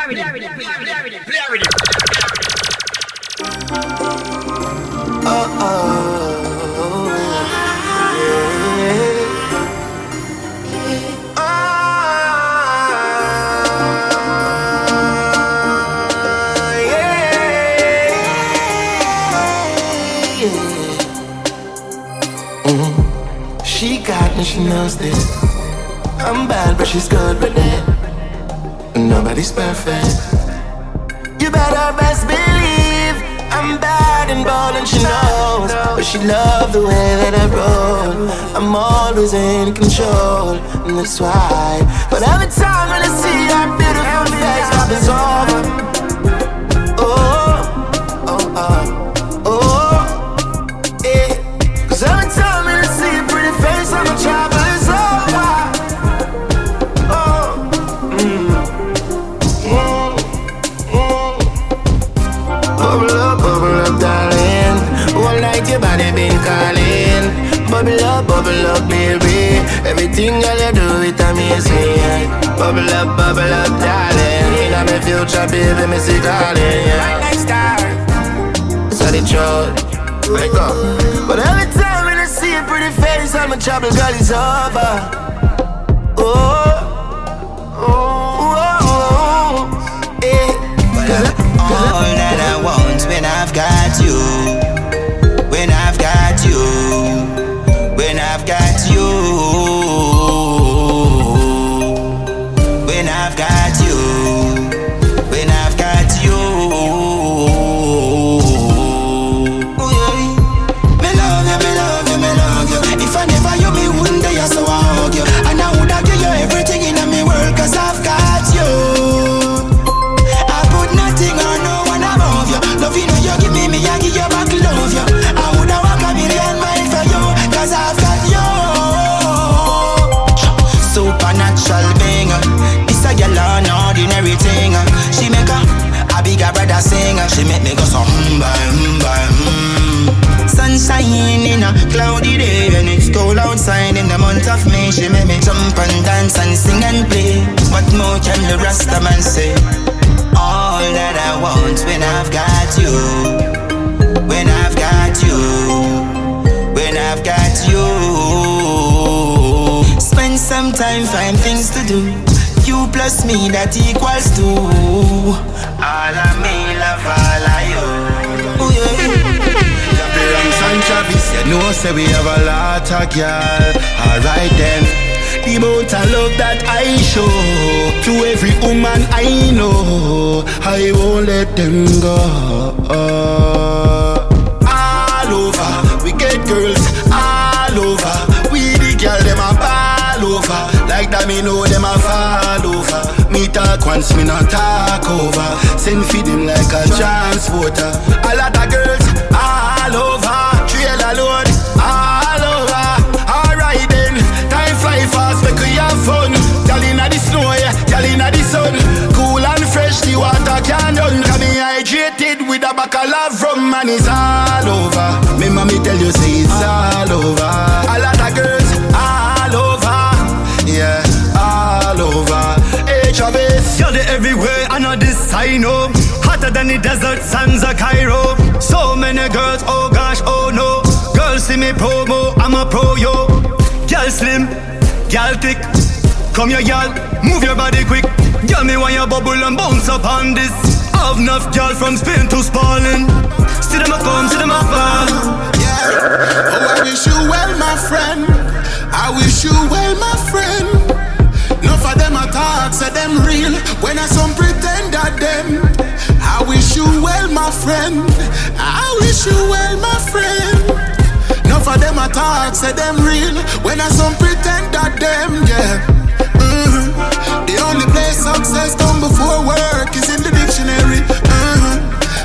She got me, she knows this. I'm bad, but she's good with it. Nobody's perfect. You better best believe I'm bad and bold and she knows. But she loves the way that I roll. I'm always in control, and that's why. But every time when I see her beautiful face, love is over. Oh, oh, oh, oh, yeah. Cause every time when I see a pretty face, I'm a trouble is over. Bubble up, darling. All night your body been calling. Bubble up, baby. Everything girl you do it amazing. Bubble up, darling. In my future, baby, me see calling. Right next star. So the truth. Wake up. But every time when I see a pretty face, all my trouble, girl, is over. All that I want when I've got you, when I've got you, when I've got you, when I've got you, when I've got you. Oh yeah. Me love you, me love you, me love you. If I never you, me wouldn't dare so I hug you. And I would have give you everything in my world, cause I've got you. Love you know you give me, I give you back love you. I woulda walk a million miles for you, cause I've got you. Supernatural being, this a girl on ordinary thing. She make a bigger brother sing. She make me go so Sunshine in a cloudy day, and it's cold outside in the month of May. She make me jump and dance and sing and play. What more can the Rasta man say? All that I want when I've got you, when I've got you, when I've got you. Spend some time, find things to do. You plus me, that equals 2. All of me love all of you. Ooh, yeah. And Travis, you know, say we have a lot of girl. Alright then. The amount of love that I show to every woman I know, I won't let them go. All over, we get girls all over. We the girl, them a ball over. Like that me know them a fall over. Me talk once, me not talk over. Send feed them like a transporter. A lot of girls all over. Trailer load all over. Alright then, time fly fast, make we have fun. Y'all inna the snow, yeah, y'all inna the sun. Cool and fresh, the water can done. Got me hydrated with a bottle of rum, and it's all over. Me mommy tell you say it's all over. A lot of girls all over, yeah, all over. HBS, you're there everywhere, I know this I know. Hotter than the desert sands of Cairo. So many girls, oh gosh, oh no. Girls see me promo, I'm a pro, yo. Girl slim, girl thick. Come here, girl, move your body quick. Girl, me want you bubble and bounce up on this. Have enough girl from Spain to Spalding. See them a come, see them a fall. Yeah. Oh, I wish you well, my friend. I wish you well, my friend. Enough of them a talk, say them real. When I some pretend that them. I wish you well, my friend. I wish you well, my friend. Enough of them a talk, say them real. When I some pretend that them, yeah. The only place success come before work is in the dictionary.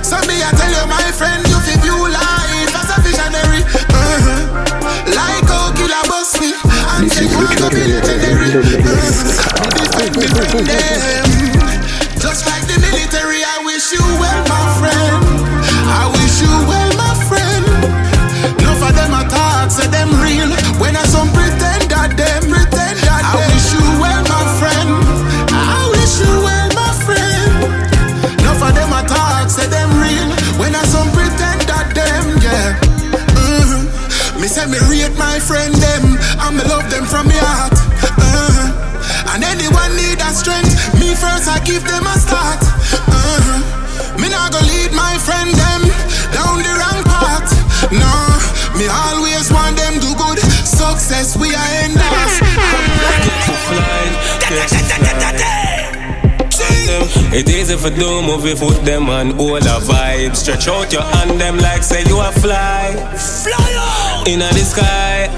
So me I tell you, my friend, you fit view life as a visionary. Like how killer bust me and say you want to be legendary. Defend me from them. Just like the military, I wish you well, my friend. I wish you well, my friend. Enough of them a talk, say them real. When I some pretend that them, pretend that I wish you well, my friend. I wish you well, my friend. a strength. Me first, I give them a start. Me not go lead my friend them down the wrong path. No, me always want them do good. Success we are in us. It easy for do move your foot them and all a vibe. Stretch out your hand them like say you a fly. Fly out in the sky.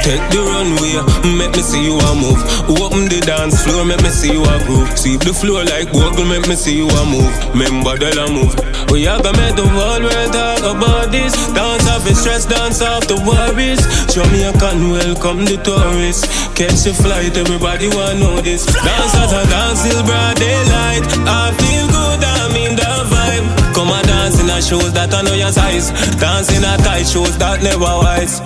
Take the runway, make me see you a move. Open the dance floor, make me see you a groove. Sweep the floor like Google, make me see you a move. Remember the move. We are gonna make the whole world talk about this. Dance off the stress, dance off the worries. Show me a can welcome the tourists. Catch the flight, everybody wanna know this. Dance as a dance till broad daylight. I feel good, I'm in the vibe. Come and dance in a shoes that I know your size. Dance in a tight shoes that never wise.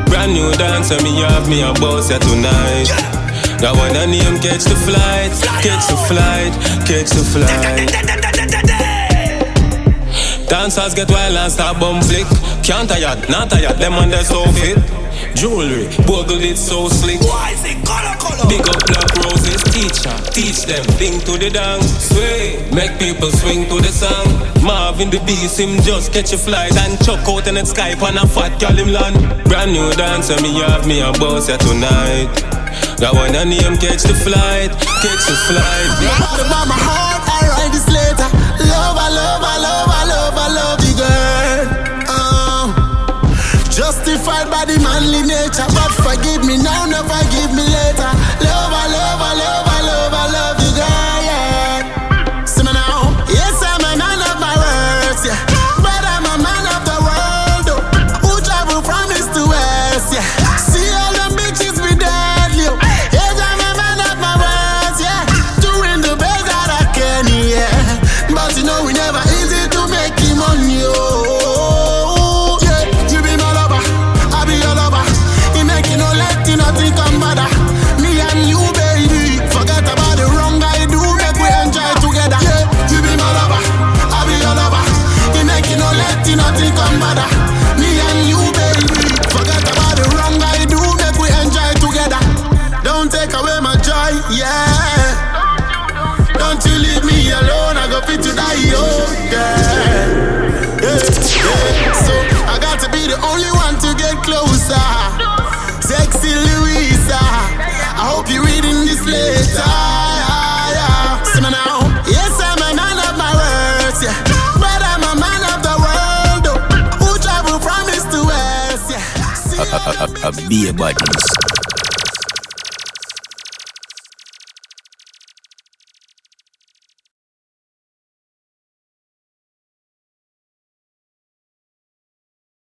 Brand new dancer, me have me a boss ya tonight. That one a name, catch the flight, catch the flight, catch the flight. Dancers get wild and start bum flick. Can't tired, not tired, them on their so fit. Jewelry, bugle it so slick. Why is it color? Big up black roses, teacher, teach them, ding to the dance. Sway, make people swing to the song. Marvin the beast, him just catch a flight and chuck out in the Skype and a fat call him land. Brand new dancer, me have me a boss ya tonight. That one a name, catch the flight, catch the flight. About my heart, I write this later. Love, I love, I love, I love, I love you, girl. Justified by the manly nature, but forgive me now, no forgive me later. Love, I love, I love, I love, I love you, girl, yeah. See me now, yes, I'm a man of my words, yeah. But I'm a man of the world, oh, who travel from east to west, yeah. See all them bitches be deadly, oh. Yes, I'm a man of my words, yeah. Doing the best that I can, yeah. But you know we never easy to make him money, oh. Nothing come bother me and you, baby. Forget about the wrong I do, make we enjoy together. Yeah, you be my lover, I be your lover. You make it no let nothing come bother me and you, baby. Forget about the wrong I do, make we enjoy together. Don't take away my joy, yeah. Don't you leave me alone, I go fit to die, oh girl. Yeah. So I got to be the only one to get closer. Sexy Louisa, I hope you're reading this later. See me now, yes, I'm a man of my words, yeah. But I'm a man of the world, oh, who travel from east to west, yeah. Be a badness.